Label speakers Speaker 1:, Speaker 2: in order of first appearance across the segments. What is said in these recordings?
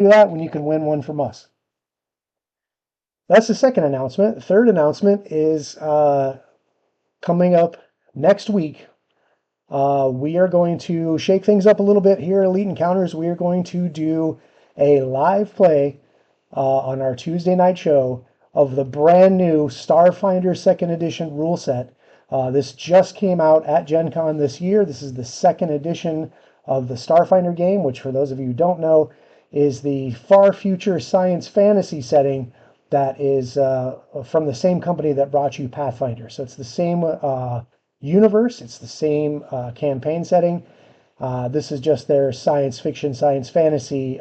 Speaker 1: do that when you can win one from us? That's the second announcement. The third announcement is coming up next week. We are going to shake things up a little bit here at Elite Encounters. We are going to do a live play on our Tuesday night show of the brand new Starfinder Second Edition rule set. This just came out at Gen Con this year. This is the second edition of the Starfinder game, which for those of you who don't know, is the far future science fantasy setting that is from the same company that brought you Pathfinder. So it's the same universe, it's the same campaign setting. This is just their science fiction, science fantasy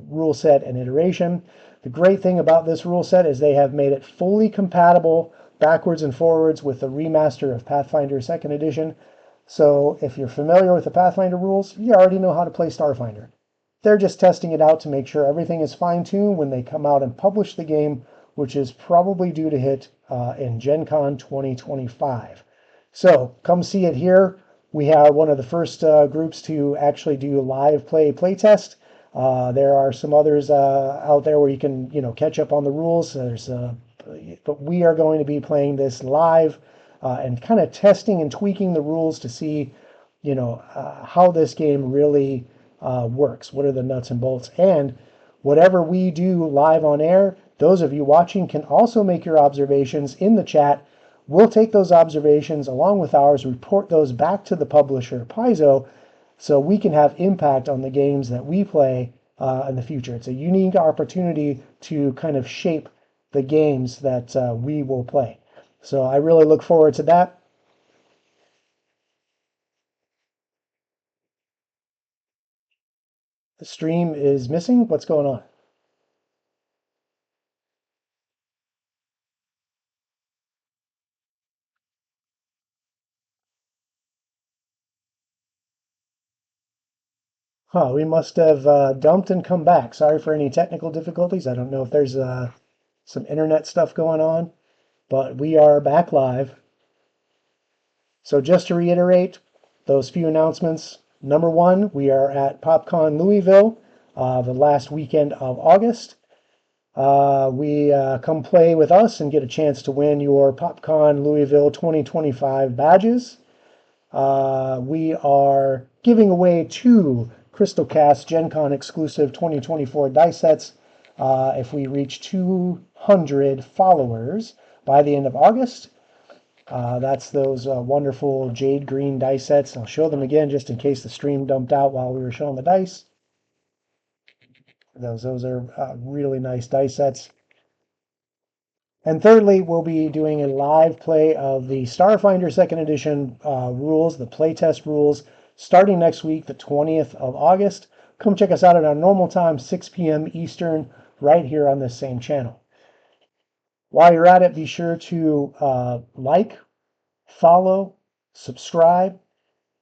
Speaker 1: rule set and iteration. The great thing about this rule set is they have made it fully compatible backwards and forwards with the remaster of Pathfinder 2nd Edition. So if you're familiar with the Pathfinder rules, you already know how to play Starfinder. They're just testing it out to make sure everything is fine-tuned when they come out and publish the game, which is probably due to hit in Gen Con 2025. So come see it here. We are one of the first groups to actually do live playtest. There are some others out there where you can, catch up on the rules. But we are going to be playing this live and kind of testing and tweaking the rules to see, how this game really works. What are the nuts and bolts? And whatever we do live on air, those of you watching can also make your observations in the chat. We'll take those observations along with ours, report those back to the publisher, Paizo, so we can have impact on the games that we play in the future. It's a unique opportunity to kind of shape the games that we will play. So I really look forward to that. The stream is missing. What's going on? Huh, we must have dumped and come back. Sorry for any technical difficulties. I don't know if there's some internet stuff going on, but we are back live. So just to reiterate those few announcements. Number one, we are at PopCon Louisville the last weekend of August. We come play with us and get a chance to win your PopCon Louisville 2025 badges. We are giving away 2 Crystal Cast Gen Con exclusive 2024 dice sets if we reach 200 followers by the end of August. That's those wonderful jade green dice sets. I'll show them again just in case the stream dumped out while we were showing the dice. Those are really nice dice sets. And thirdly, we'll be doing a live play of the Starfinder 2nd Edition rules, the playtest rules, starting next week, the 20th of August. Come check us out at our normal time, 6 p.m. Eastern, right here on this same channel. While you're at it, be sure to like, follow, subscribe.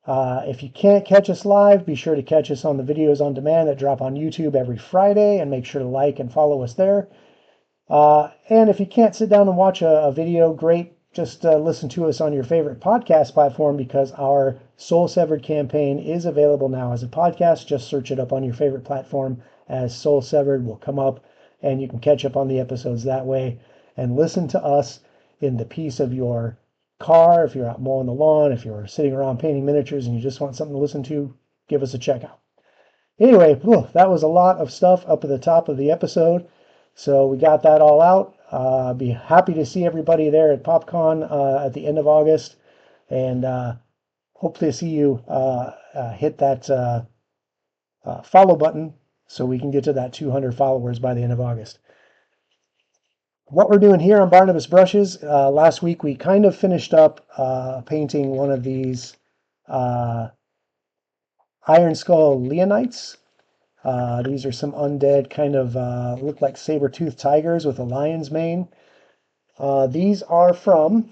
Speaker 1: If you can't catch us live, be sure to catch us on the videos on demand that drop on YouTube every Friday, and make sure to like and follow us there. And if you can't sit down and watch a video, great. Just listen to us on your favorite podcast platform, because our Soul Severed campaign is available now as a podcast. Just search it up on your favorite platform as Soul Severed will come up, and you can catch up on the episodes that way and listen to us in the peace of your car. If you're out mowing the lawn, if you're sitting around painting miniatures and you just want something to listen to, give us a check out. Anyway, that was a lot of stuff up at the top of the episode. So we got that all out. Be happy to see everybody there at PopCon at the end of August, and hope to see you hit that follow button so we can get to that 200 followers by the end of August. What we're doing here on Barnabas Brushes, last week we kind of finished up painting one of these Iron Skull Leonites. These are some undead, kind of look like saber-toothed tigers with a lion's mane. These are from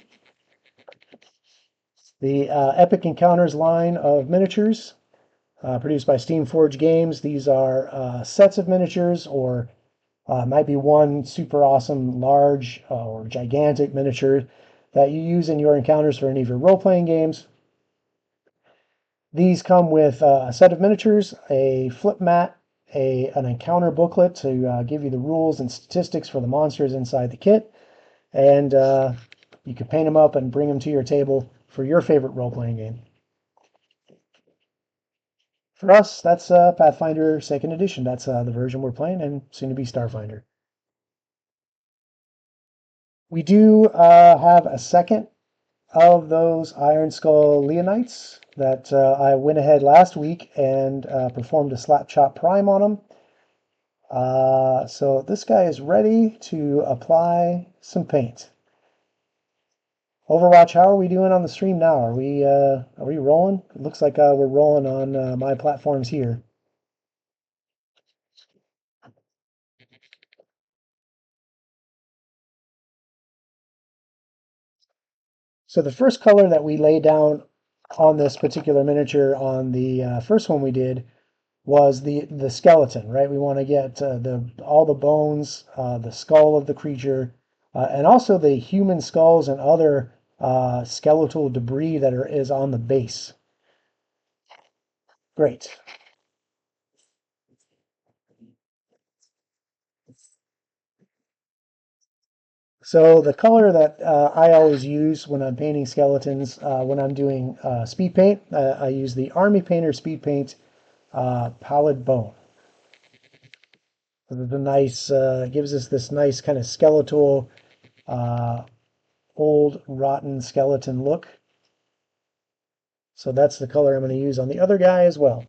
Speaker 1: the Epic Encounters line of miniatures produced by Steamforged Games. These are sets of miniatures, or might be one super awesome large or gigantic miniature that you use in your encounters for any of your role-playing games. These come with a set of miniatures, a flip mat, an encounter booklet to give you the rules and statistics for the monsters inside the kit, and you can paint them up and bring them to your table for your favorite role-playing game. For us, that's Pathfinder 2nd Edition. That's the version we're playing, and soon to be Starfinder. We do have a second of those Iron Skull Leonites that I went ahead last week and performed a slap chop prime on them. So this guy is ready to apply some paint. Overwatch, how are we doing on the stream now? Are we rolling? It looks like we're rolling on my platforms here. So the first color that we laid down on this particular miniature on the first one we did was the skeleton, right? We want to get all the bones, the skull of the creature, and also the human skulls and other skeletal debris that is on the base. Great. So the color that I always use when I'm painting skeletons, when I'm doing speed paint, I use the Army Painter Speed Paint Pallid Bone. The nice gives us this nice kind of skeletal, uh, old rotten skeleton look. So that's the color I'm going to use on the other guy as well.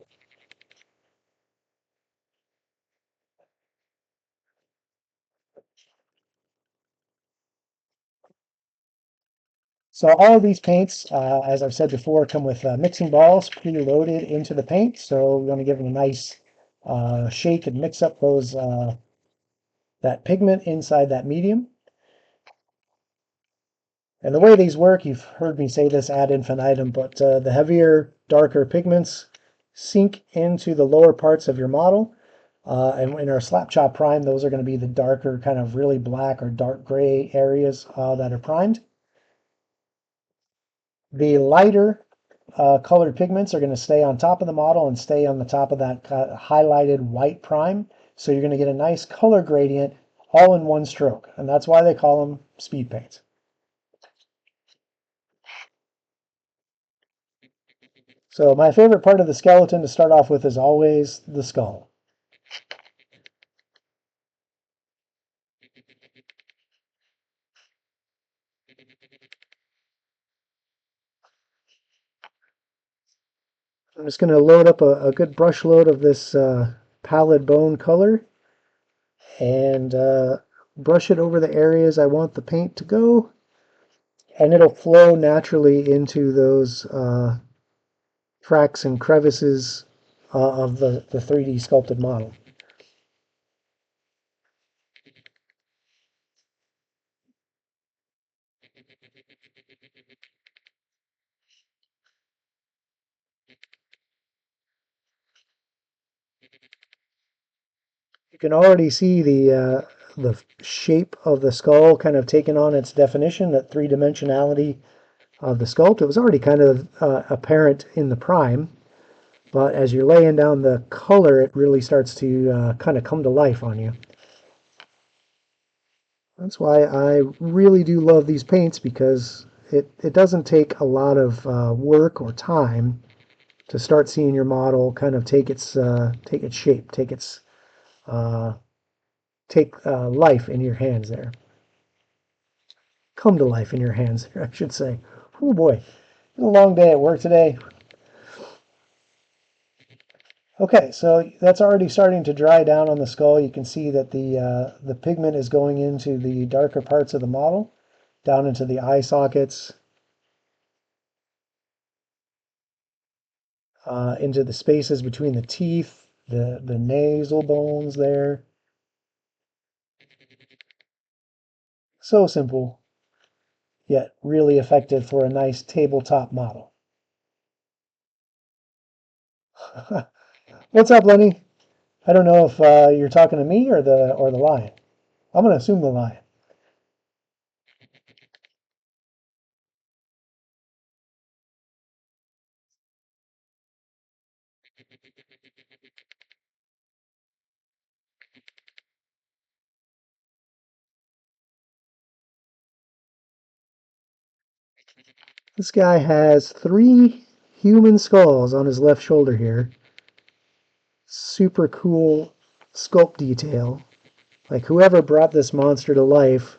Speaker 1: So all of these paints, as I've said before, come with mixing balls preloaded into the paint. So we're going to give them a nice shake and mix up those that pigment inside that medium. And the way these work, you've heard me say this ad infinitum, but the heavier, darker pigments sink into the lower parts of your model. And in our slap chop prime, those are going to be the darker, kind of really black or dark gray areas that are primed. The lighter colored pigments are going to stay on top of the model and stay on the top of that highlighted white prime. So you're going to get a nice color gradient all in one stroke. And that's why they call them speed paints. So my favorite part of the skeleton to start off with is always the skull. I'm just going to load up a good brush load of this pallid bone color and brush it over the areas I want the paint to go. And it'll flow naturally into those cracks and crevices of the 3D sculpted model. You can already see the shape of the skull kind of taking on its definition, that three-dimensionality of the sculpt. It was already kind of apparent in the prime, but as you're laying down the color, it really starts to kind of come to life on you. That's why I really do love these paints, because it doesn't take a lot of work or time to start seeing your model kind of take its shape, take life in your hands there. Come to life in your hands there, I should say. Oh boy, it's a long day at work today. Okay, so that's already starting to dry down on the skull. You can see that the pigment is going into the darker parts of the model, down into the eye sockets, into the spaces between the teeth, the nasal bones there. So simple, yet really effective for a nice tabletop model. What's up, Lenny? I don't know if you're talking to me or the lion. I'm going to assume the lion. This guy has 3 human skulls on his left shoulder here. Super cool sculpt detail. Like whoever brought this monster to life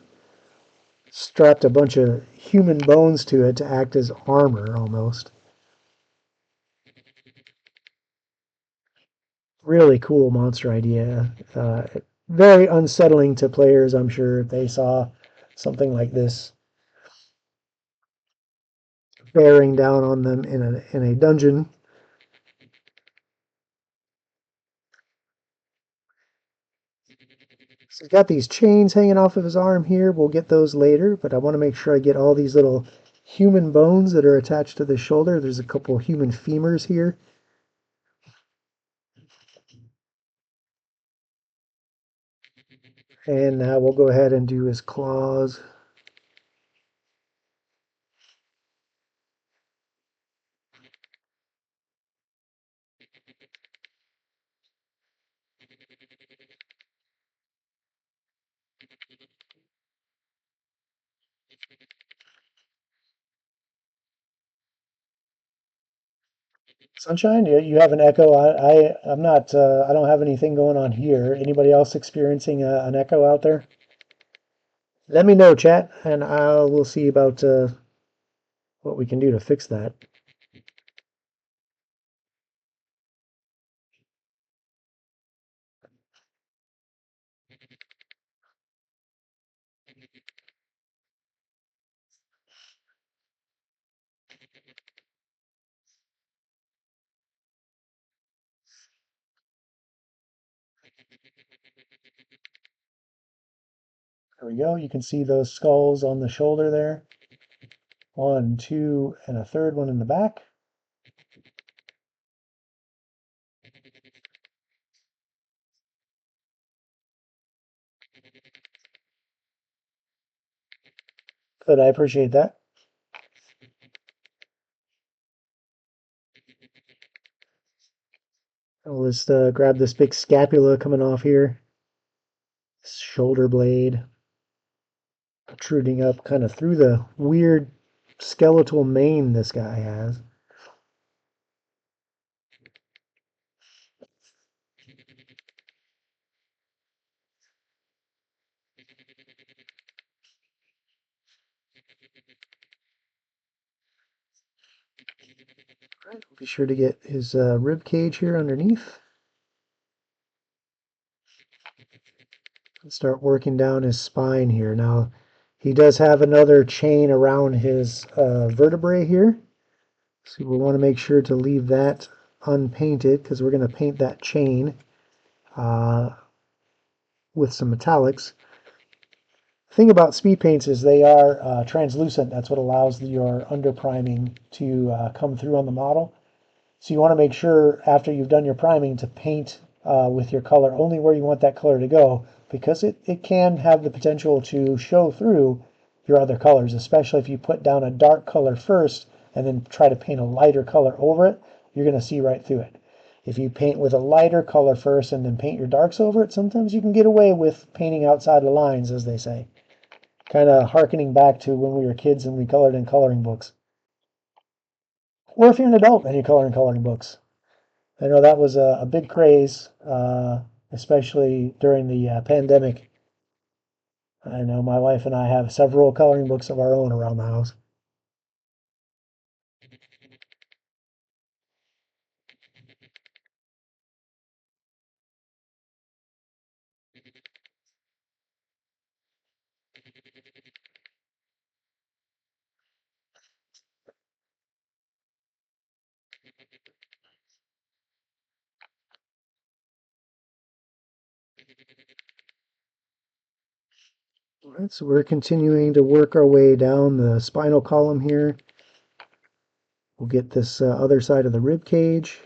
Speaker 1: strapped a bunch of human bones to it to act as armor almost. Really cool monster idea. Very unsettling to players, I'm sure, if they saw something like this bearing down on them in a dungeon. So he's got these chains hanging off of his arm here. We'll get those later, but I want to make sure I get all these little human bones that are attached to the shoulder. There's a couple human femurs here. And now we'll go ahead and do his claws. Sunshine, you have an echo. I'm not. I don't have anything going on here. Anybody else experiencing an echo out there? Let me know, chat, and we'll see about what we can do to fix that. There we go. You can see those skulls on the shoulder there. 1, 2, and a third one in the back. Good, I appreciate that. I'll just grab this big scapula coming off here. Shoulder blade protruding up kind of through the weird skeletal mane this guy has. Right, be sure to get his rib cage here underneath. And start working down his spine here. Now, he does have another chain around his vertebrae here. So we'll want to make sure to leave that unpainted because we're going to paint that chain uh, with some metallics. The thing about speed paints is they are translucent. That's what allows your underpriming to come through on the model. So you want to make sure after you've done your priming to paint with your color only where you want that color to go, because it can have the potential to show through your other colors, especially if you put down a dark color first and then try to paint a lighter color over it, you're going to see right through it. If you paint with a lighter color first and then paint your darks over it, sometimes you can get away with painting outside the lines, as they say. Kind of harkening back to when we were kids and we colored in coloring books. Or if you're an adult and you color in coloring books. I know that was a big craze, especially during the pandemic. I know my wife and I have several coloring books of our own around the house. All right, so we're continuing to work our way down the spinal column here. We'll get this other side of the rib cage.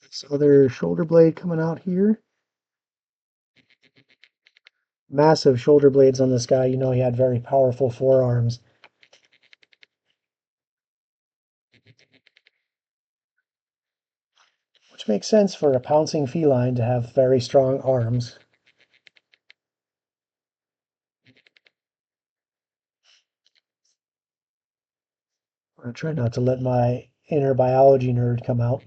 Speaker 1: This other shoulder blade coming out here. massive shoulder blades on this guy. You know he had very powerful forearms, which makes sense for a pouncing feline to have very strong arms. I try not to let my inner biology nerd come out.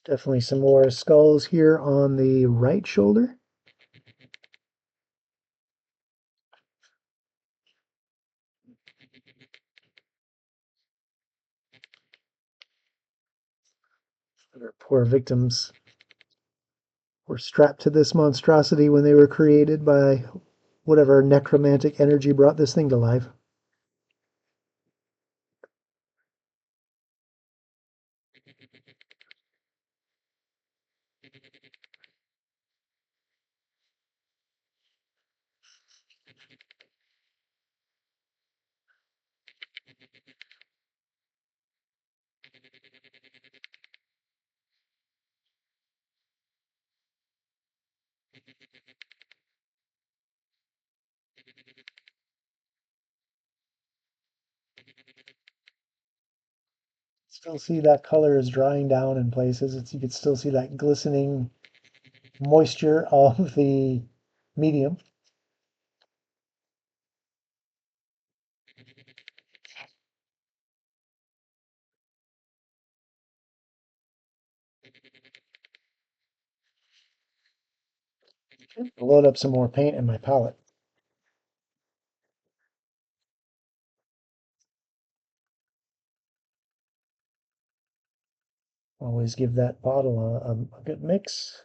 Speaker 1: Definitely some more skulls here on the right shoulder. Our poor victims were strapped to this monstrosity when they were created by whatever necromantic energy brought this thing to life. Still see that color is drying down in places. You can still see that glistening moisture of the medium. I'll load up some more paint in my palette. Always give that bottle a good mix.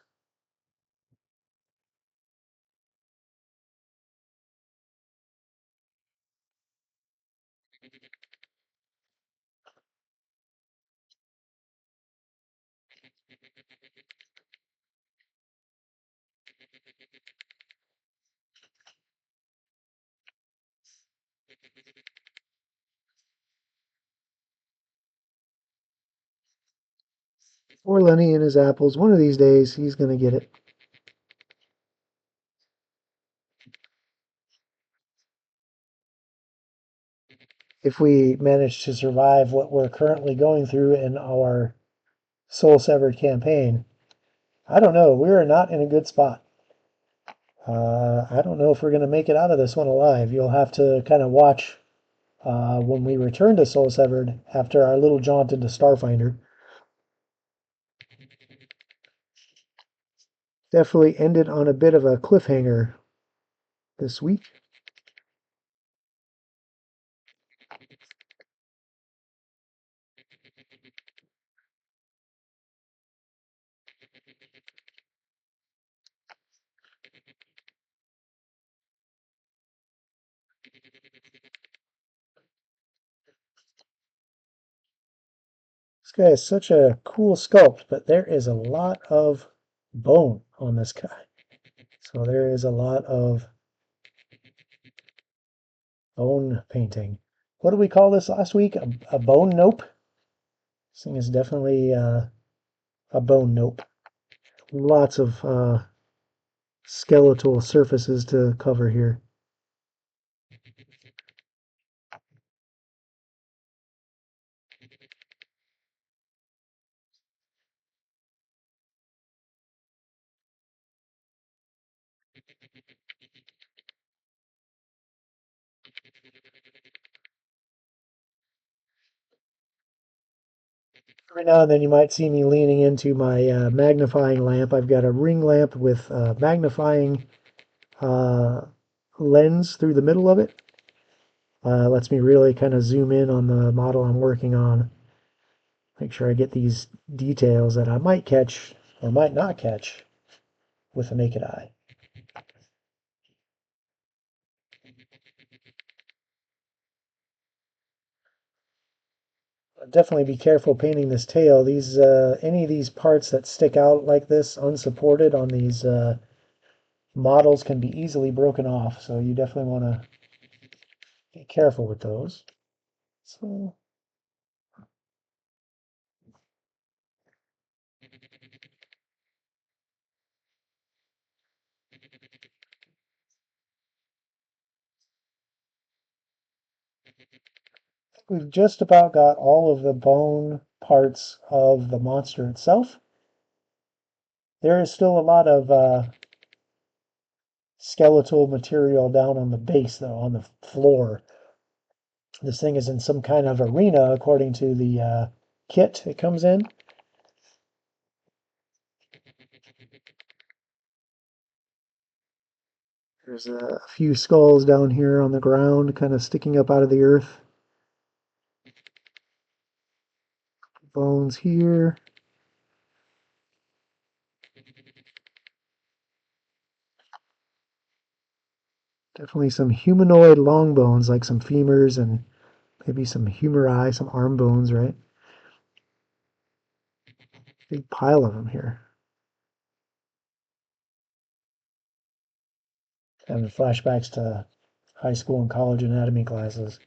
Speaker 1: Poor Lenny and his apples. One of these days, he's going to get it. If we manage to survive what we're currently going through in our Soul Severed campaign, I don't know. We're not in a good spot. I don't know if we're going to make it out of this one alive. You'll have to kind of watch when we return to Soul Severed after our little jaunt into Starfinder. Definitely ended on a bit of a cliffhanger this week. This guy is such a cool sculpt, but there is a lot of bone on this guy. So there is a lot of bone painting. What did we call this last week? A bone nope? This thing is definitely a bone nope. Lots of skeletal surfaces to cover here. Every now and then you might see me leaning into my magnifying lamp. I've got a ring lamp with magnifying uh, lens through the middle of it. Lets me really kind of zoom in on the model I'm working on. Make sure I get these details that I might catch or might not catch with the naked eye. Definitely be careful painting this tail. Any of these parts that stick out like this unsupported on these models can be easily broken off, so you definitely want to be careful with those. So we've just about got all of the bone parts of the monster itself. There is still a lot of skeletal material down on the base, though, on the floor. This thing is in some kind of arena, according to the kit it comes in. There's a few skulls down here on the ground, kind of sticking up out of the earth. Bones here. Definitely some humanoid long bones, like some femurs and maybe some humeri, some arm bones, right? Big pile of them here. Having flashbacks to high school and college anatomy classes.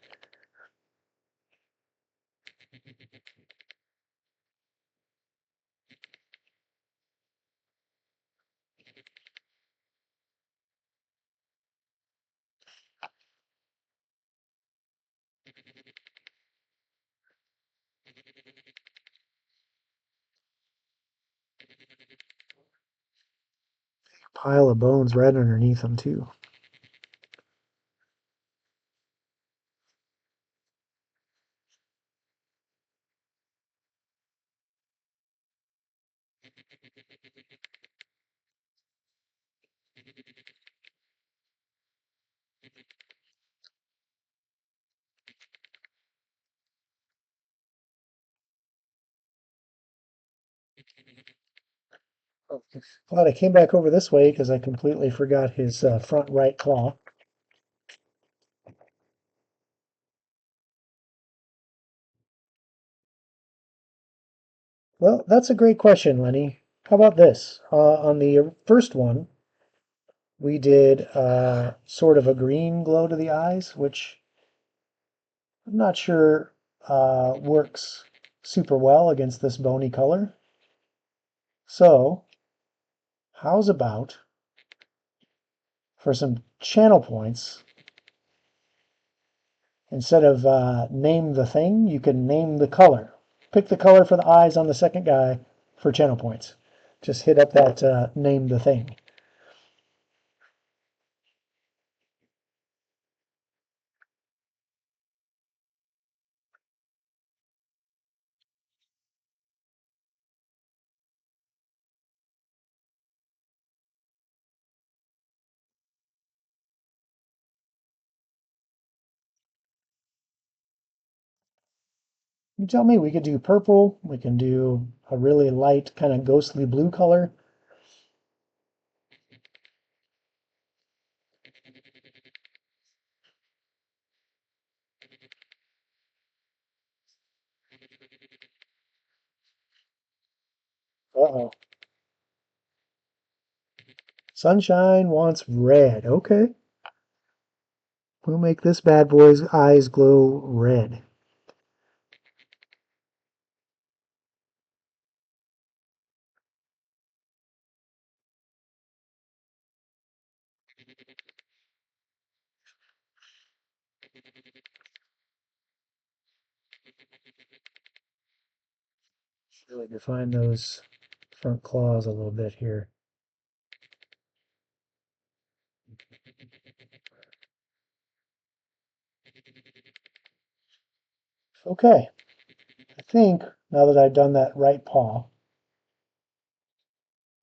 Speaker 1: Pile of bones right underneath them, too. Glad I came back over this way because I completely forgot his front right claw. Well, that's a great question, Lenny. How about this? On the first one, we did sort of a green glow to the eyes, which I'm not sure works super well against this bony color. So, how's about for some channel points, instead of name the thing, you can name the color. Pick the color for the eyes on the second guy for channel points. Just hit up that name the thing. You tell me, we could do purple, we can do a really light kind of ghostly blue color. Uh-oh. Sunshine wants red. Okay. We'll make this bad boy's eyes glow red. Really define those front claws a little bit here. Okay. I think now that I've done that right paw,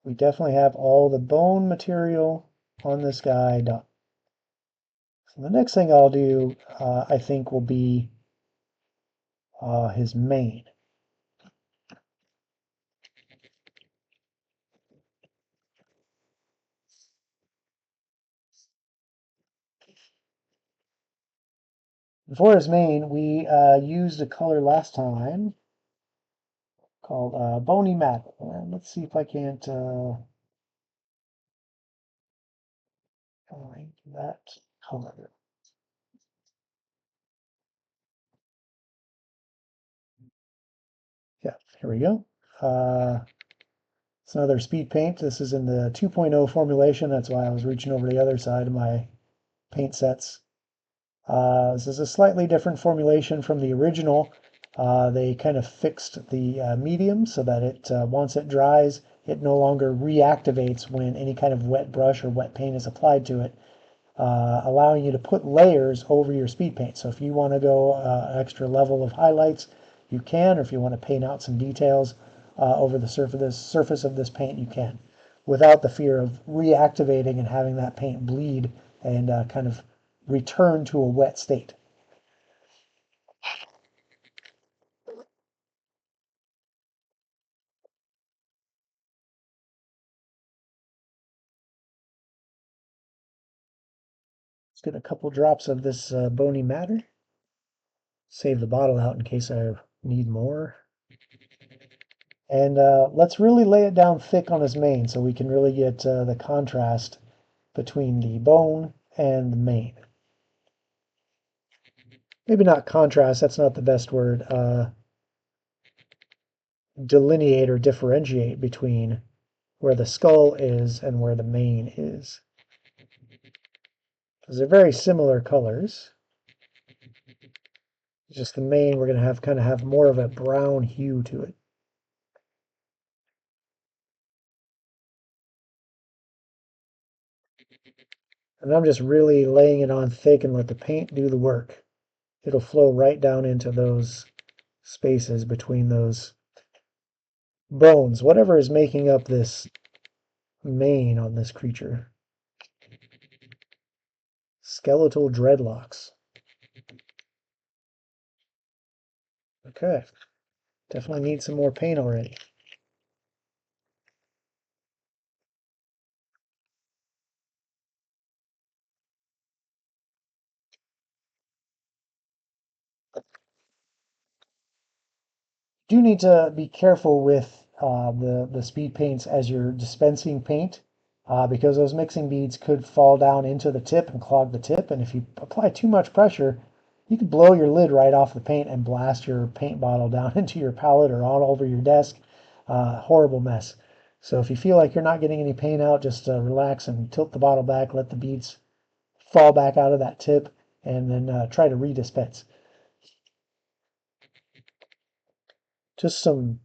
Speaker 1: we definitely have all the bone material on this guy done. So the next thing I'll do, I think, will be his mane. For his mane, we used a color last time called Bony Matte. Let's see if I can't Find that color. Yeah, here we go. It's another speed paint. This is in the 2.0 formulation. That's why I was reaching over the other side of my paint sets. This is a slightly different formulation from the original. They kind of fixed the medium so that it once it dries, it no longer reactivates when any kind of wet brush or wet paint is applied to it, allowing you to put layers over your speed paint. So if you want to go an extra level of highlights, you can, or if you want to paint out some details over the surface of this paint, you can, without the fear of reactivating and having that paint bleed and kind of return to a wet state. Let's get a couple drops of this bony matter. Save the bottle out in case I need more. And let's really lay it down thick on his mane so we can really get the contrast between the bone and the mane. Maybe not contrast, that's not the best word. Delineate or differentiate between where the skull is and where the mane is. Because they're very similar colors. Just the mane, we're going to have kind of have more of a brown hue to it. And I'm just really laying it on thick and let the paint do the work. It'll flow right down into those spaces between those bones, whatever is making up this mane on this creature. Skeletal dreadlocks. Okay, definitely need some more paint already. Do need to be careful with the speed paints as you're dispensing paint because those mixing beads could fall down into the tip and clog the tip. And if you apply too much pressure, you could blow your lid right off the paint and blast your paint bottle down into your palette or all over your desk. Horrible mess. So if you feel like you're not getting any paint out, just relax and tilt the bottle back, let the beads fall back out of that tip, and then try to redispense. Just some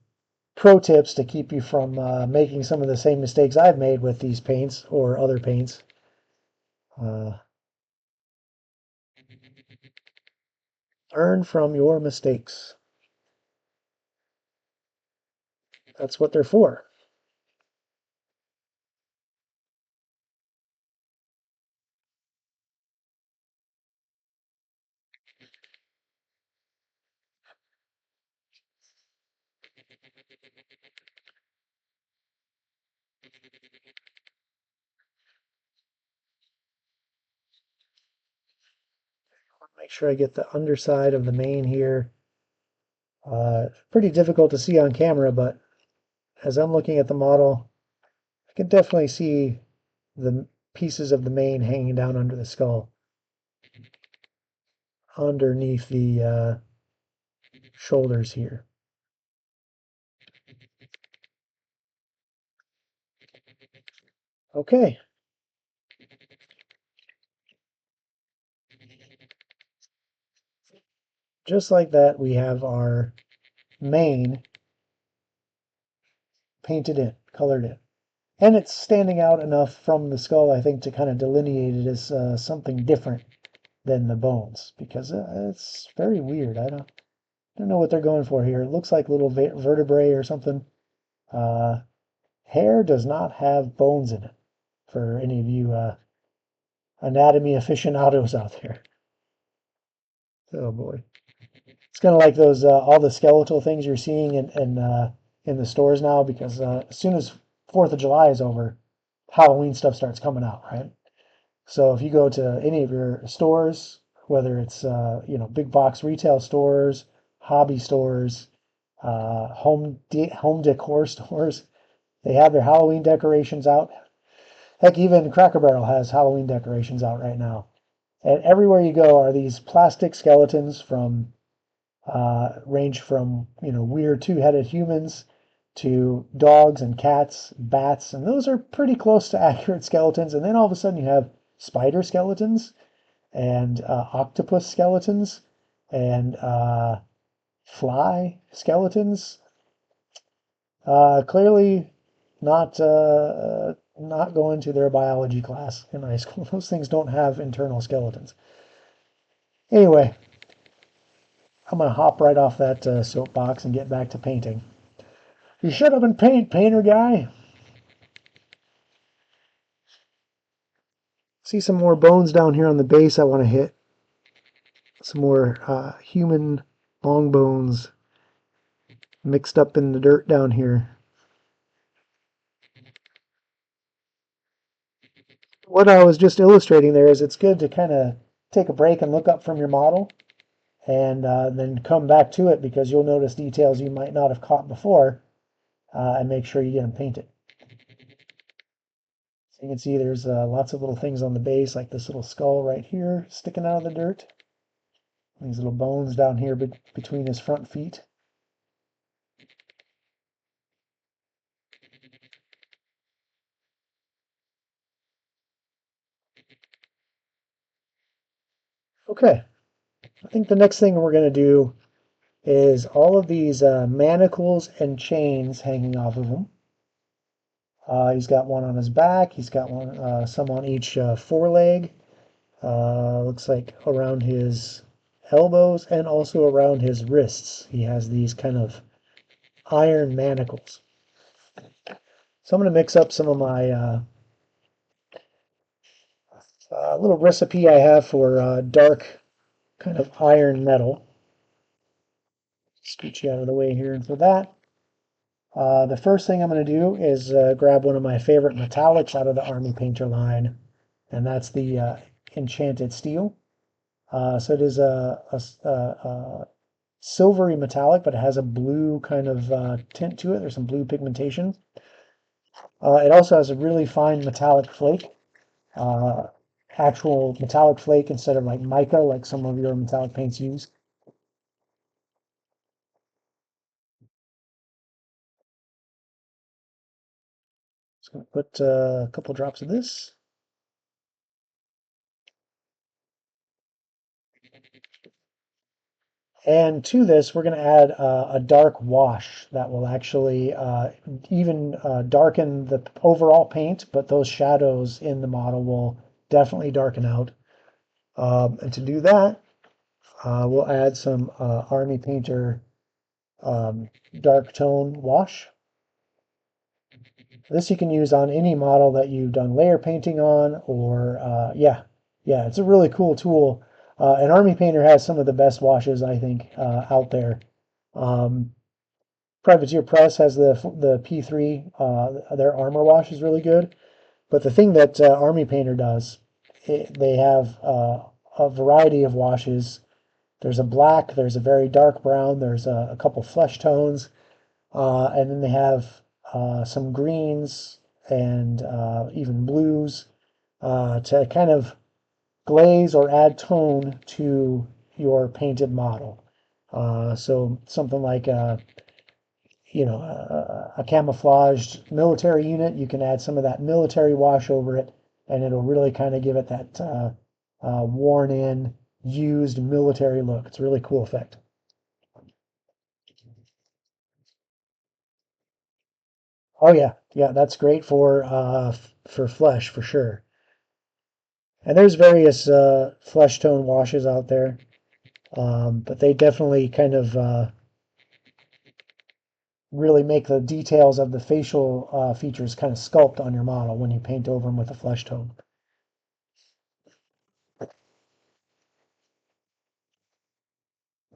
Speaker 1: pro tips to keep you from making some of the same mistakes I've made with these paints or other paints. Uh, Learn from your mistakes. That's what they're for. Make sure I get the underside of the mane here. Pretty difficult to see on camera, but as I'm looking at the model, I can definitely see the pieces of the mane hanging down under the skull, underneath the shoulders here. Okay. Just like that, we have our mane painted in, colored in. And it's standing out enough from the skull, I think, to kind of delineate it as something different than the bones, because it's very weird. I don't know what they're going for here. It looks like little vertebrae or something. Uh, Hair does not have bones in it, for any of you anatomy aficionados out there. Oh boy. It's kind of like those all the skeletal things you're seeing in the stores now, because as soon as 4th of July is over, Halloween stuff starts coming out, right? So if you go to any of your stores, whether it's big box retail stores, hobby stores, home decor stores, they have their Halloween decorations out. Heck, even Cracker Barrel has Halloween decorations out right now. And everywhere you go are these plastic skeletons from range from weird two-headed humans to dogs and cats, bats, and those are pretty close to accurate skeletons. And then all of a sudden you have spider skeletons and octopus skeletons and fly skeletons. Clearly not going to their biology class in high school. Those things don't have internal skeletons. Anyway, I'm gonna hop right off that soapbox and get back to painting. You shut up and paint, painter guy. See some more bones down here on the base. I want to hit some more human long bones mixed up in the dirt down here. What I was just illustrating there is it's good to kind of take a break and look up from your model and then come back to it because you'll notice details you might not have caught before and make sure you get them painted. So you can see there's lots of little things on the base, like this little skull right here sticking out of the dirt. These little bones down here between his front feet. Okay, I think the next thing we're going to do is all of these manacles and chains hanging off of him. He's got one on his back. He's got one, some on each foreleg. Looks like around his elbows and also around his wrists. He has these kind of iron manacles. So I'm going to mix up some of my little recipe I have for dark kind of iron metal. Scoot you out of the way here. And for that, the first thing I'm going to do is grab one of my favorite metallics out of the Army Painter line, and that's the Enchanted Steel. So it is a silvery metallic, but it has a blue kind of tint to it. There's some blue pigmentation. It also has a really fine metallic flake, uh, actual metallic flake instead of like mica, like some of your metallic paints use. Just going to put a couple drops of this. And to this, we're going to add a dark wash that will actually even darken the overall paint, but those shadows in the model will definitely darken out. And to do that, we'll add some Army Painter dark tone wash. This you can use on any model that you've done layer painting on, or yeah, it's a really cool tool. And Army Painter has some of the best washes, I think, out there. Um, Privateer Press has the P3. Their armor wash is really good. But the thing that Army Painter does, they have a variety of washes. There's a black, there's a very dark brown, there's a couple flesh tones, and then they have some greens and even blues to kind of glaze or add tone to your painted model. So something like a camouflaged military unit, you can add some of that military wash over it, and it'll really kind of give it that worn in, used military look. It's a really cool effect. Oh yeah, that's great for flesh for sure. And there's various flesh tone washes out there, but they definitely kind of really make the details of the facial features kind of sculpt on your model when you paint over them with a flesh tone.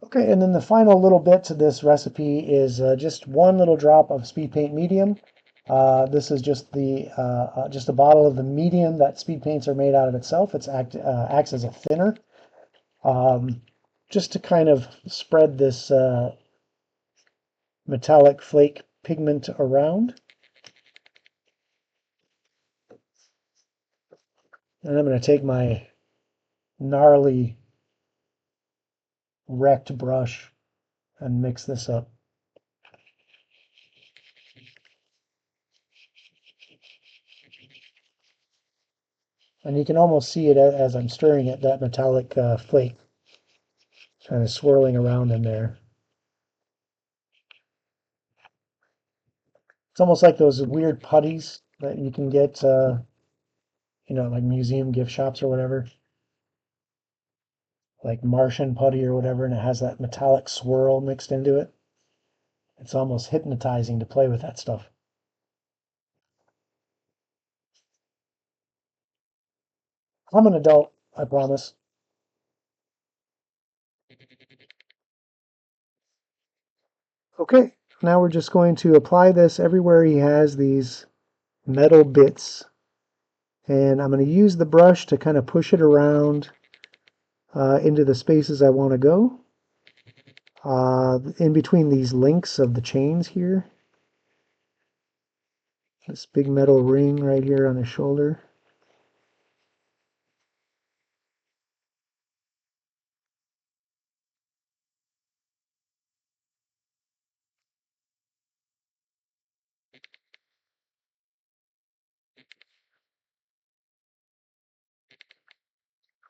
Speaker 1: Okay, and then the final little bit to this recipe is just one little drop of speed paint medium. This is just just a bottle of the medium that speed paints are made out of itself. It acts as a thinner, just to kind of spread this metallic flake pigment around. And I'm going to take my gnarly wrecked brush and mix this up. And you can almost see it as I'm stirring it, that metallic flake kind of swirling around in there. It's almost like those weird putties that you can get, like museum gift shops or whatever, like Martian putty or whatever, and it has that metallic swirl mixed into it. It's almost hypnotizing to play with that stuff. I'm an adult, I promise. Okay, now we're just going to apply this everywhere he has these metal bits. And I'm going to use the brush to kind of push it around into the spaces I want to go. In between these links of the chains here. This big metal ring right here on his shoulder.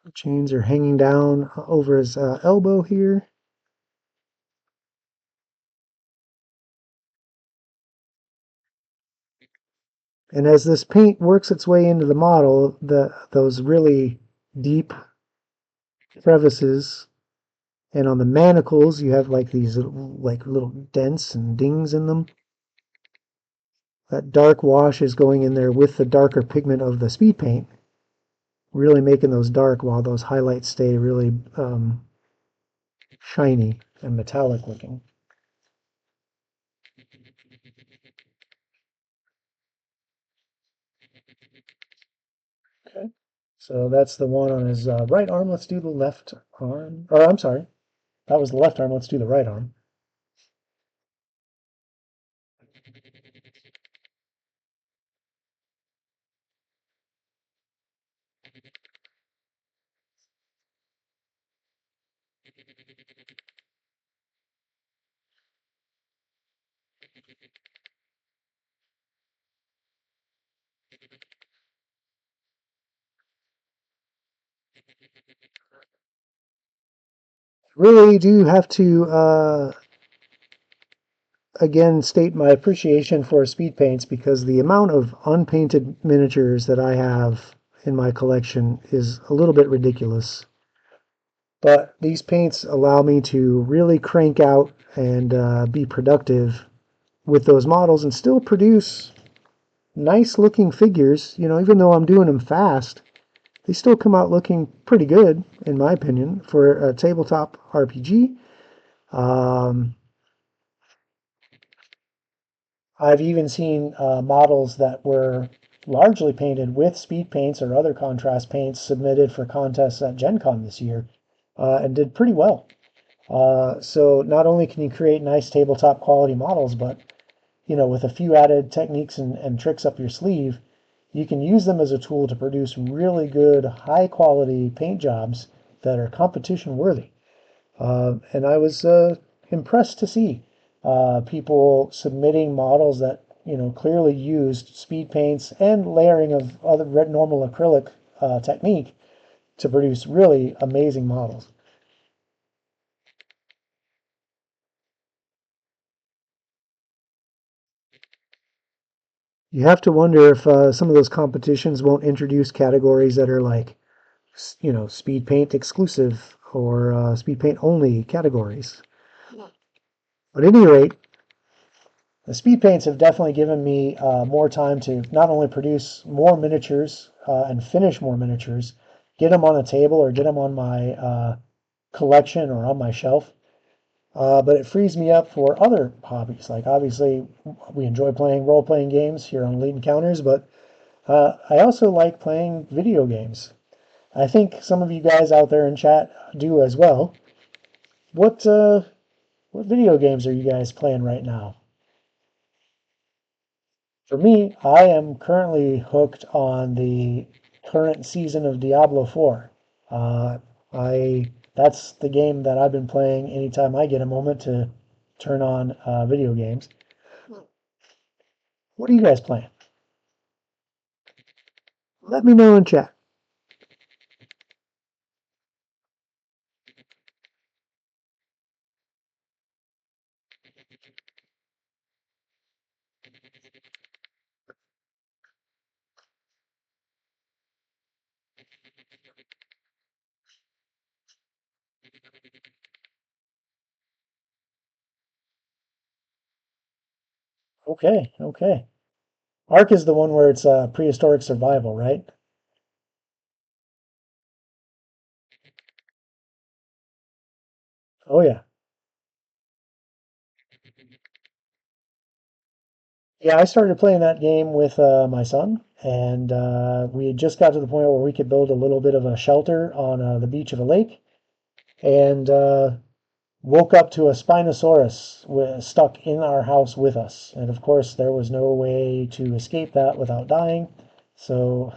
Speaker 1: The chains are hanging down over his elbow here. And as this paint works its way into the model, those really deep crevices, and on the manacles you have like these like little dents and dings in them. That dark wash is going in there with the darker pigment of the speed paint, really making those dark while those highlights stay really shiny and metallic looking. Okay, so that's the one on his right arm. Let's do the left arm. Or I'm sorry, that was the left arm. Let's do the right arm. Really do have to again state my appreciation for speed paints, because the amount of unpainted miniatures that I have in my collection is a little bit ridiculous. But these paints allow me to really crank out and be productive with those models and still produce nice looking figures. Even though I'm doing them fast, they still come out looking pretty good, in my opinion, for a tabletop RPG. Um, I've even seen models that were largely painted with speed paints or other contrast paints submitted for contests at Gen Con this year and did pretty well. So not only can you create nice tabletop quality models, but with a few added techniques and tricks up your sleeve, you can use them as a tool to produce really good, high quality paint jobs that are competition worthy. And I was impressed to see people submitting models that clearly used speed paints and layering of other normal acrylic technique to produce really amazing models. You have to wonder if some of those competitions won't introduce categories that are like, speed paint exclusive or speed paint only categories. But at any rate, the speed paints have definitely given me more time to not only produce more miniatures and finish more miniatures, get them on a table or get them on my collection or on my shelf, but it frees me up for other hobbies. Like obviously, we enjoy playing role-playing games here on Elite Encounters, but I also like playing video games. I think some of you guys out there in chat do as well. What video games are you guys playing right now? For me, I am currently hooked on the current season of Diablo 4. Uh, I That's the game that I've been playing anytime I get a moment to turn on video games. What are you guys playing? Let me know in chat. Okay, okay. Ark is the one where it's prehistoric survival, right? Oh yeah. Yeah, I started playing that game with my son, and we had just got to the point where we could build a little bit of a shelter on the beach of a lake, and woke up to a Spinosaurus stuck in our house with us. And of course, there was no way to escape that without dying, so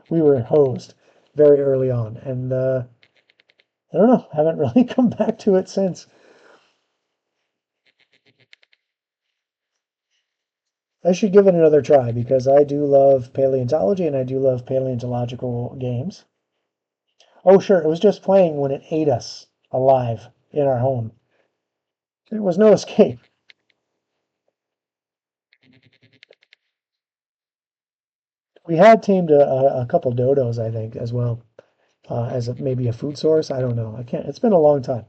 Speaker 1: we were hosed very early on. And I don't know, haven't really come back to it since. I should give it another try because I do love paleontology and I do love paleontological games. Oh, sure, it was just playing when it ate us alive in our home. There was no escape. We had tamed a couple dodos, I think, as well, as maybe a food source. I don't know. I can't. It's been a long time.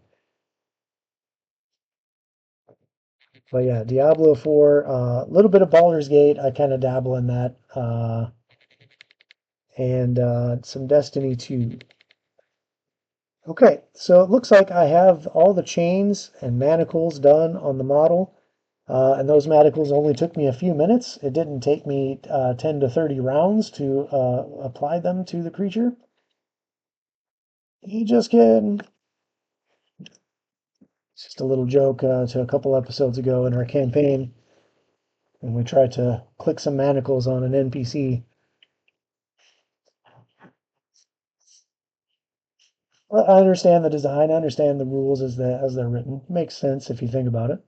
Speaker 1: But yeah, Diablo 4, a little bit of Baldur's Gate. I kind of dabble in that, and some Destiny 2. Okay, so it looks like I have all the chains and manacles done on the model. And those manacles only took me a few minutes. It didn't take me 10 to 30 rounds to apply them to the creature. You just kidding. It's just a little joke to a couple episodes ago in our campaign when we tried to click some manacles on an NPC. Well, I understand the design. I understand the rules as they're written. Makes sense if you think about it.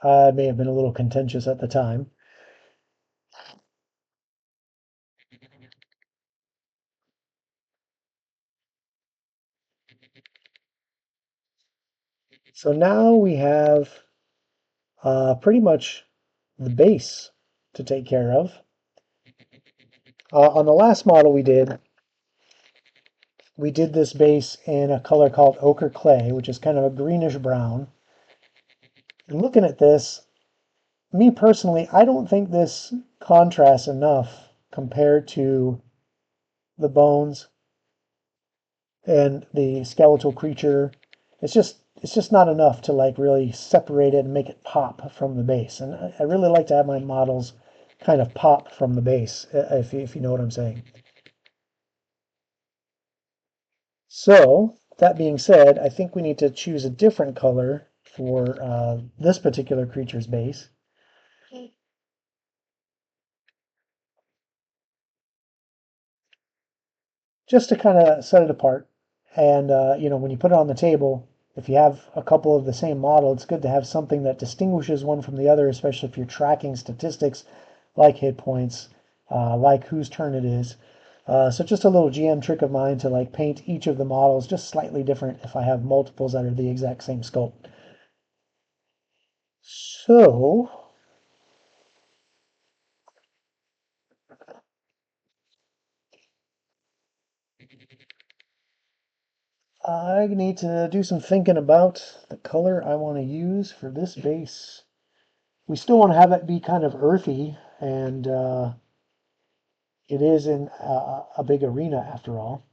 Speaker 1: I may have been a little contentious at the time. So now we have pretty much the base to take care of. On the last model we did this base in a color called ochre clay, which is kind of a greenish brown. And looking at this, me personally, I don't think this contrasts enough compared to the bones and the skeletal creature. It's just not enough to like really separate it and make it pop from the base. And I really like to have my models kind of pop from the base, if you know what I'm saying. So, that being said, I think we need to choose a different color for this particular creature's base, just to kind of set it apart. And, when you put it on the table, if you have a couple of the same model, it's good to have something that distinguishes one from the other, especially if you're tracking statistics like hit points, like whose turn it is. So just a little GM trick of mine to like paint each of the models just slightly different if I have multiples that are the exact same sculpt. So I need to do some thinking about the color I want to use for this base. We still want to have it be kind of earthy, and it is in a big arena after all.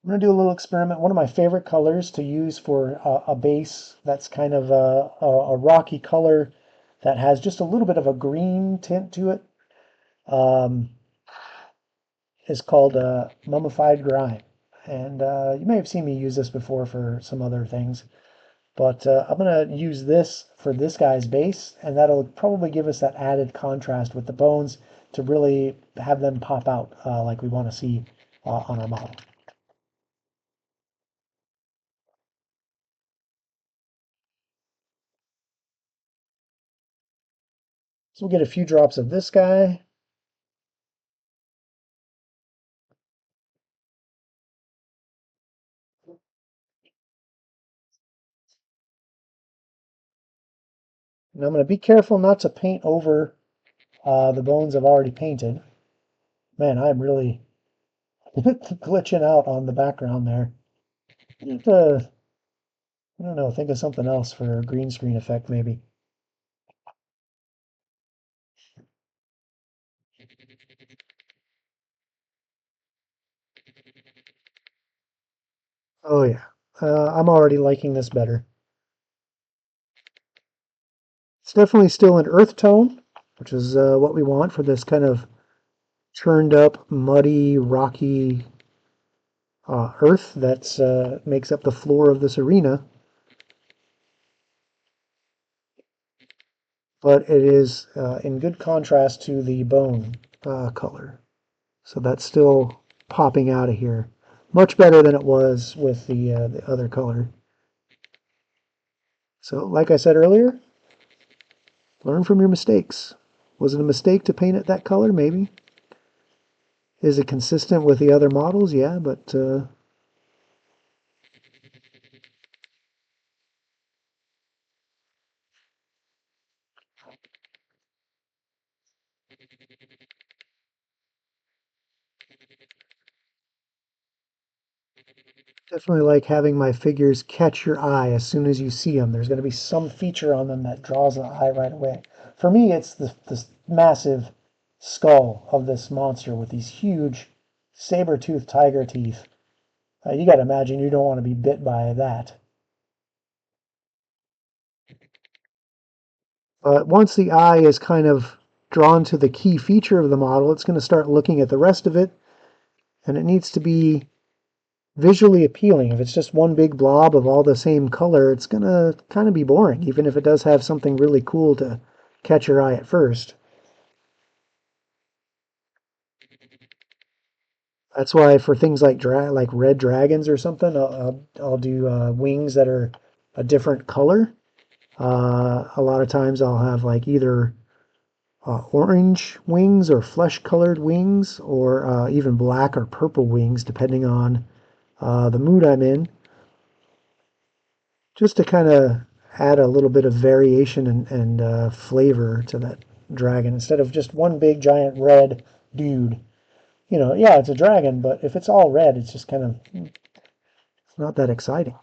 Speaker 1: I'm going to do a little experiment. One of my favorite colors to use for a base that's kind of a rocky color that has just a little bit of a green tint to it um, is called mummified grime. And you may have seen me use this before for some other things. But I'm going to use this for this guy's base, and that'll probably give us that added contrast with the bones to really have them pop out like we want to see on our model. So we'll get a few drops of this guy. And I'm going to be careful not to paint over the bones I've already painted. Man, I'm really glitching out on the background there. I don't know, think of something else for a green screen effect maybe. Oh yeah, I'm already liking this better. It's definitely still an earth tone, which is what we want for this kind of churned up, muddy, rocky earth that makes up the floor of this arena. But it is in good contrast to the bone color. So that's still popping out of here. Much better than it was with the other color. So like I said earlier, learn from your mistakes. Was it a mistake to paint it that color? Maybe. Is it consistent with the other models? Yeah, but definitely like having my figures catch your eye as soon as you see them. There's going to be some feature on them that draws the eye right away. For me, it's this massive skull of this monster with these huge saber-toothed tiger teeth. You got to imagine you don't want to be bit by that. But once the eye is kind of drawn to the key feature of the model, it's going to start looking at the rest of it, and it needs to be visually appealing. If it's just one big blob of all the same color, it's going to kind of be boring, even if it does have something really cool to catch your eye at first. That's why for things like red dragons or something, I'll do wings that are a different color. A lot of times I'll have like either orange wings or flesh colored wings, or even black or purple wings, depending on the mood I'm in, just to kind of add a little bit of variation and flavor to that dragon instead of just one big giant red dude. You know, yeah, it's a dragon, but if it's all red, it's just kind of it's not that exciting.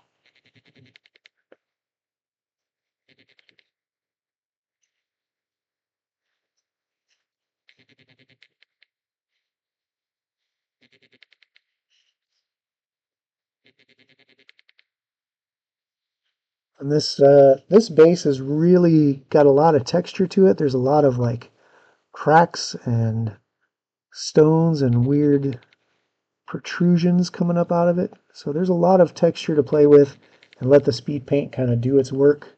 Speaker 1: And this base has really got a lot of texture to it. There's a lot of like cracks and stones and weird protrusions coming up out of it. So there's a lot of texture to play with, and let the speed paint kind of do its work.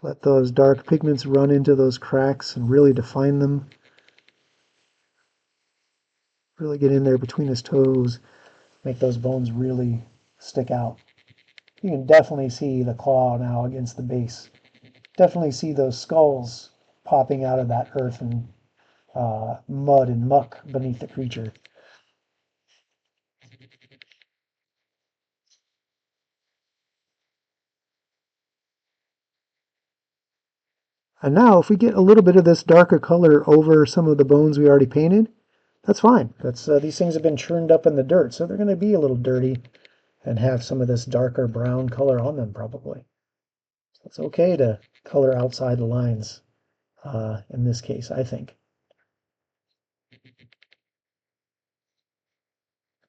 Speaker 1: Let those dark pigments run into those cracks and really define them. Really get in there between his toes, make those bones really stick out. You can definitely see the claw now against the base. Definitely see those skulls popping out of that earth and mud and muck beneath the creature. And now if we get a little bit of this darker color over some of the bones we already painted, that's fine. That's these things have been churned up in the dirt, so they're going to be a little dirty and have some of this darker brown color on them probably. So it's okay to color outside the lines in this case, I think.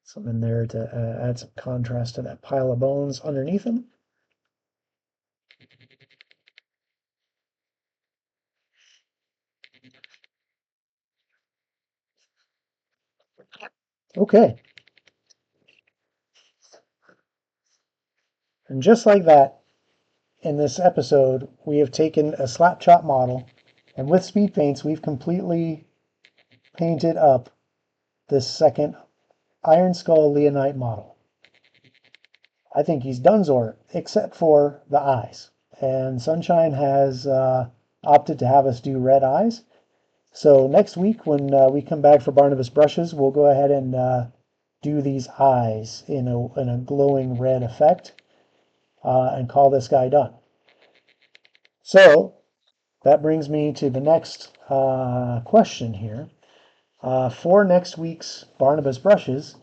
Speaker 1: Some in there to add some contrast to that pile of bones underneath them. Okay, and just like that, in this episode, we have taken a slap chop model, and with speed paints, we've completely painted up this second Iron Skull Leonite model. I think he's donezo, except for the eyes. And Sunshine has opted to have us do red eyes. So next week, when we come back for Barnabas brushes, we'll go ahead and do these eyes in a glowing red effect and call this guy done. So that brings me to the next question here. For next week's Barnabas brushes,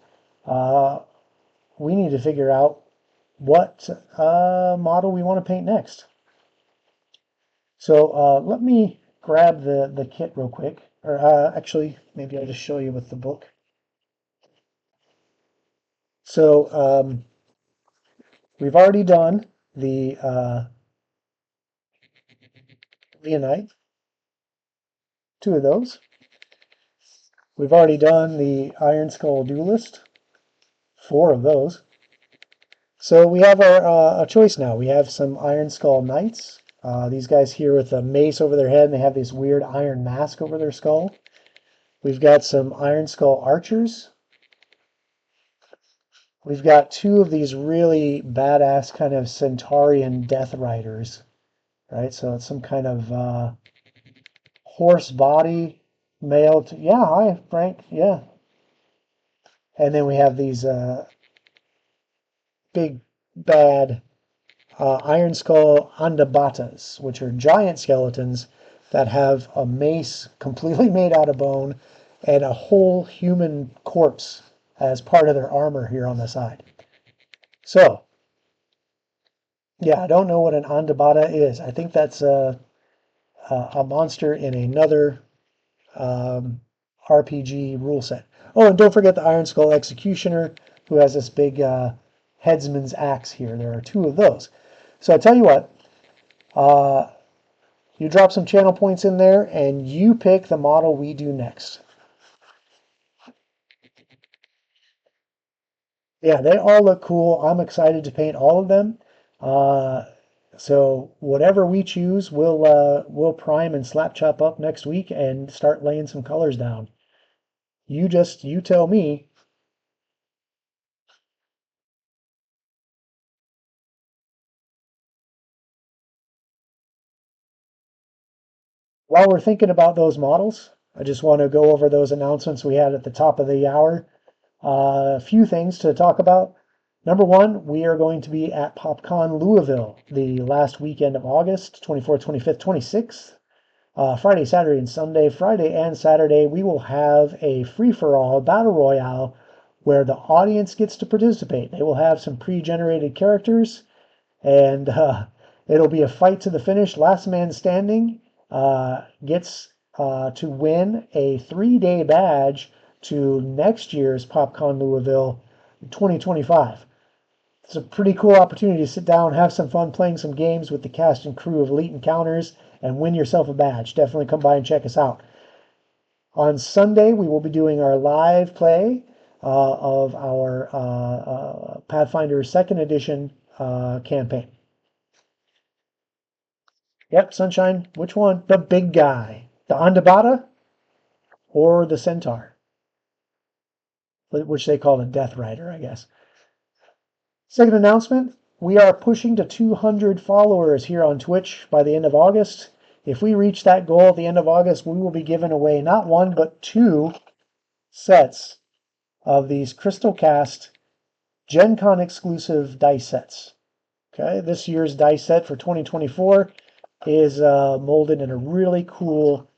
Speaker 1: we need to figure out what model we want to paint next. So let me grab the kit real quick. Or actually, maybe I'll just show you with the book. So we've already done the Leonite, 2 of those. We've already done the Iron Skull Duelist, 4 of those. So we have a choice now. We have some Iron Skull Knights. These guys here with a mace over their head, and they have this weird iron mask over their skull. We've got some Iron Skull Archers. We've got 2 of these really badass kind of Centaurian Death Riders, right? So it's some kind of horse body, male. Yeah, hi, Frank. Yeah. And then we have these big, bad Iron Skull Andabatas, which are giant skeletons that have a mace completely made out of bone and a whole human corpse as part of their armor here on the side. So, yeah, I don't know what an Andabata is. I think that's a monster in another RPG rule set. Oh, and don't forget the Iron Skull Executioner, who has this big headsman's axe here. There are 2 of those. So I tell you what, you drop some channel points in there, and you pick the model we do next. Yeah, they all look cool. I'm excited to paint all of them. So whatever we choose, we'll prime and slap chop up next week and start laying some colors down. You tell me. While we're thinking about those models, I just want to go over those announcements we had at the top of the hour. A few things to talk about. Number 1, we are going to be at PopCon Louisville the last weekend of August, 24th, 25th, 26th. Friday, Saturday, and Sunday. Friday and Saturday, we will have a free-for-all battle royale where the audience gets to participate. They will have some pre-generated characters, and it'll be a fight to the finish. Last man standing gets to win a 3-day badge to next year's PopCon Louisville 2025. It's a pretty cool opportunity to sit down, have some fun playing some games with the cast and crew of Elite Encounters, and win yourself a badge. Definitely come by and check us out. On Sunday, we will be doing our live play of our Pathfinder 2nd Edition campaign. Yep, Sunshine. Which one? The big guy. The Andabata or the Centaur? Which they call the Death Rider, I guess. Second announcement, we are pushing to 200 followers here on Twitch by the end of August. If we reach that goal at the end of August, we will be giving away not 1, but 2 sets of these Crystal Cast Gen Con exclusive dice sets. Okay, this year's dice set for 2024 is molded in a really cool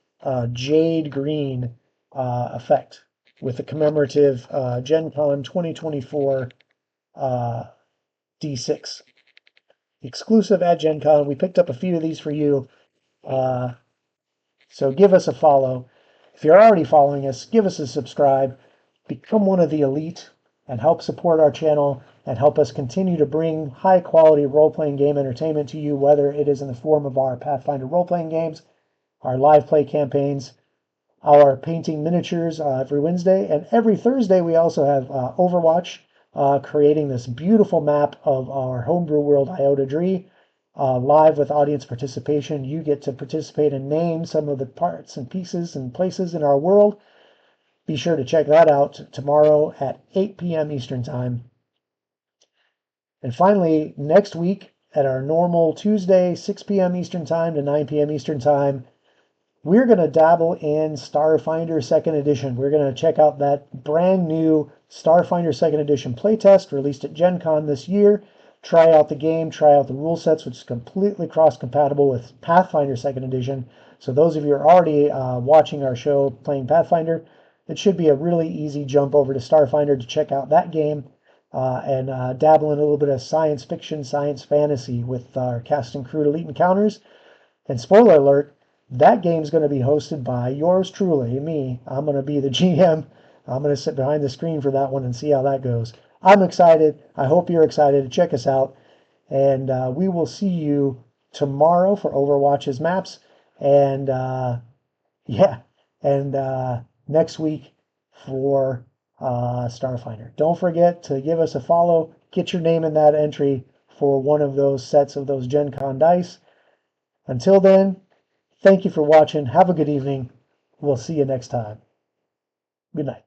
Speaker 1: jade green effect with the commemorative Gen Con 2024 D6. Exclusive at Gen Con. We picked up a few of these for you. So give us a follow. If you're already following us, give us a subscribe. Become one of the elite and help support our channel and help us continue to bring high quality role-playing game entertainment to you, whether it is in the form of our Pathfinder role-playing games, our live play campaigns, our painting miniatures every Wednesday, and every Thursday we also have Overwatch, creating this beautiful map of our homebrew world Iota Dree. live with audience participation. You get to participate and name some of the parts and pieces and places in our world. Be sure to check that out tomorrow at 8 p.m. Eastern Time. And finally, next week at our normal Tuesday, 6 p.m. Eastern Time to 9 p.m. Eastern Time, we're going to dabble in Starfinder 2nd Edition. We're going to check out that brand new Starfinder 2nd Edition playtest released at Gen Con this year. Try out the game, try out the rule sets, which is completely cross-compatible with Pathfinder 2nd Edition. So those of you who are already watching our show playing Pathfinder, it should be a really easy jump over to Starfinder to check out that game and dabble in a little bit of science fiction, science fantasy with our cast and crew Elite Encounters. And spoiler alert, that game's going to be hosted by yours truly, me. I'm going to be the GM. I'm going to sit behind the screen for that one and see how that goes. I'm excited. I hope you're excited. Check us out. And we will see you tomorrow for Overwatch's maps. And yeah, and next week for Starfinder. Don't forget to give us a follow. Get your name in that entry for one of those sets of those Gen Con dice. Until then, thank you for watching. Have a good evening. We'll see you next time. Good night.